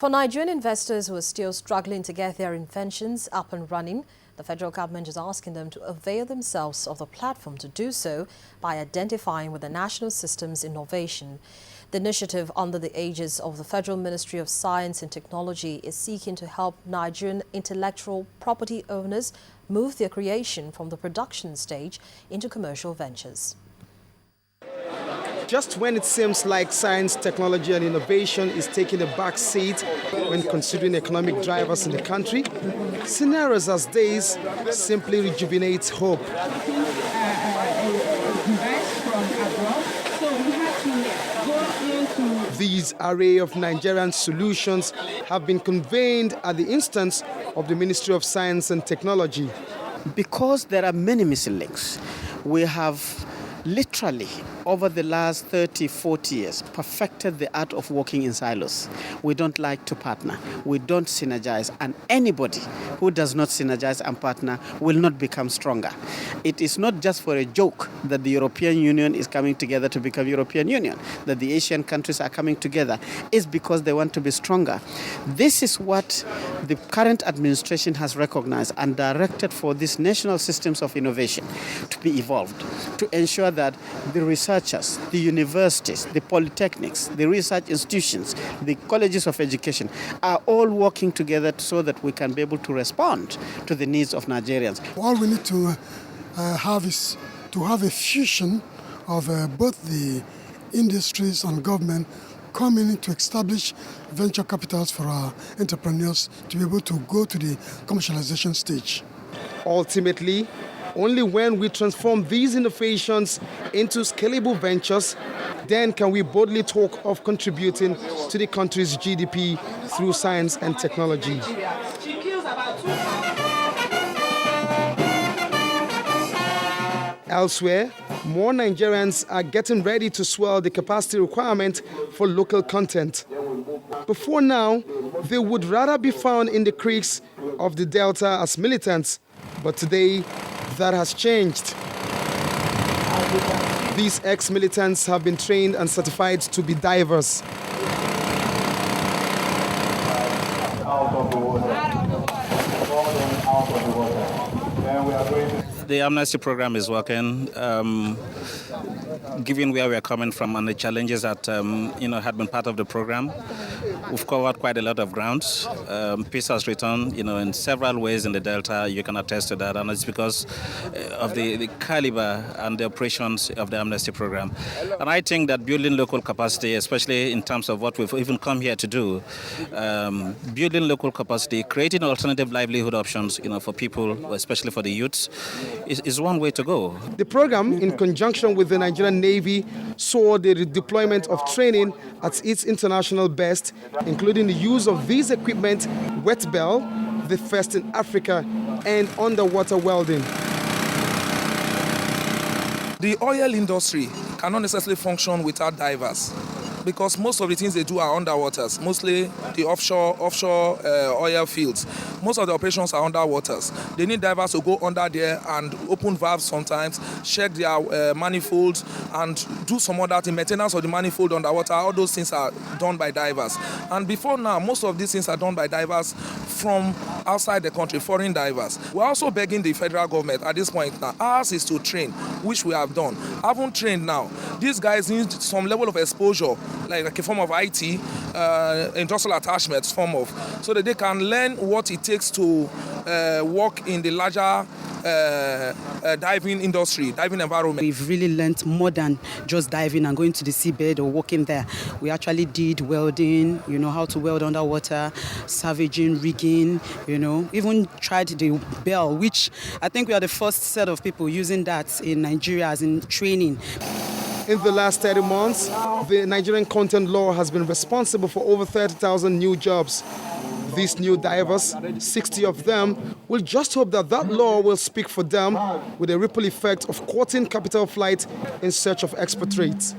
For Nigerian investors who are still struggling to get their inventions up and running, the federal government is asking them to avail themselves of the platform to do so by identifying with the National Systems Innovation. The initiative under the aegis of the Federal Ministry of Science and Technology is seeking to help Nigerian intellectual property owners move their creation from the production stage into commercial ventures. Just when it seems like science, technology and innovation is taking a back seat when considering economic drivers in the country, scenarios as these simply rejuvenate hope. These array of Nigerian solutions have been convened at the instance of the Ministry of Science and Technology. Because there are many missing links, we have literally, over the last 30, 40 years, perfected the art of working in silos. We don't like to partner. We don't synergize. And anybody who does not synergize and partner will not become stronger. It is not just for a joke that the European Union is coming together to become European Union, that the Asian countries are coming together. It's because they want to be stronger. This is what the current administration has recognized and directed for these national systems of innovation to be evolved, to ensure that the researchers, the universities, the polytechnics, the research institutions, the colleges of education are all working together so that we can be able to respond to the needs of Nigerians. All we need to have is to have a fusion of both the industries and government coming in to establish venture capitals for our entrepreneurs to be able to go to the commercialization stage. Ultimately, only when we transform these innovations into scalable ventures, then can we boldly talk of contributing to the country's GDP through science and technology. Elsewhere, more Nigerians are getting ready to swell the capacity requirement for local content. Before now, they would rather be found in the creeks of the Delta as militants, but today, that has changed. These ex-militants have been trained and certified to be divers. The amnesty program is working, given where we are coming from and the challenges that had been part of the program. We've covered quite a lot of ground. Peace has returned, in several ways in the Delta. You can attest to that, and it's because of the caliber and the operations of the amnesty program. And I think that building local capacity, especially in terms of what we've even come here to do, building local capacity, creating alternative livelihood options, for people, especially for the youths, is one way to go. The program, in conjunction with the Nigerian Navy, saw the redeployment of training at its international best, including the use of these equipment, wet bell, the first in Africa, and underwater welding. The oil industry cannot necessarily function without divers, because most of the things they do are underwaters, mostly the offshore oil fields. Most of the operations are underwaters. They need divers to go under there and open valves sometimes, check their manifolds, and do some other thing, maintenance of the manifold underwater. All those things are done by divers. And before now, most of these things are done by divers from outside the country, foreign divers. We're also begging the federal government at this point now. Ours is to train, which we have done. Haven't trained now. These guys need some level of exposure, like a form of IT, industrial attachments form of, so that they can learn what it takes to work in the larger diving industry, diving environment. We've really learned more than just diving and going to the seabed or working there. We actually did welding, how to weld underwater, salvaging, rigging, even tried the bell, which I think we are the first set of people using that in Nigeria as in training. In the last 30 months, the Nigerian content law has been responsible for over 30,000 new jobs. These new divers, 60 of them, will just hope that that law will speak for them with a ripple effect of courting capital flight in search of expatriates.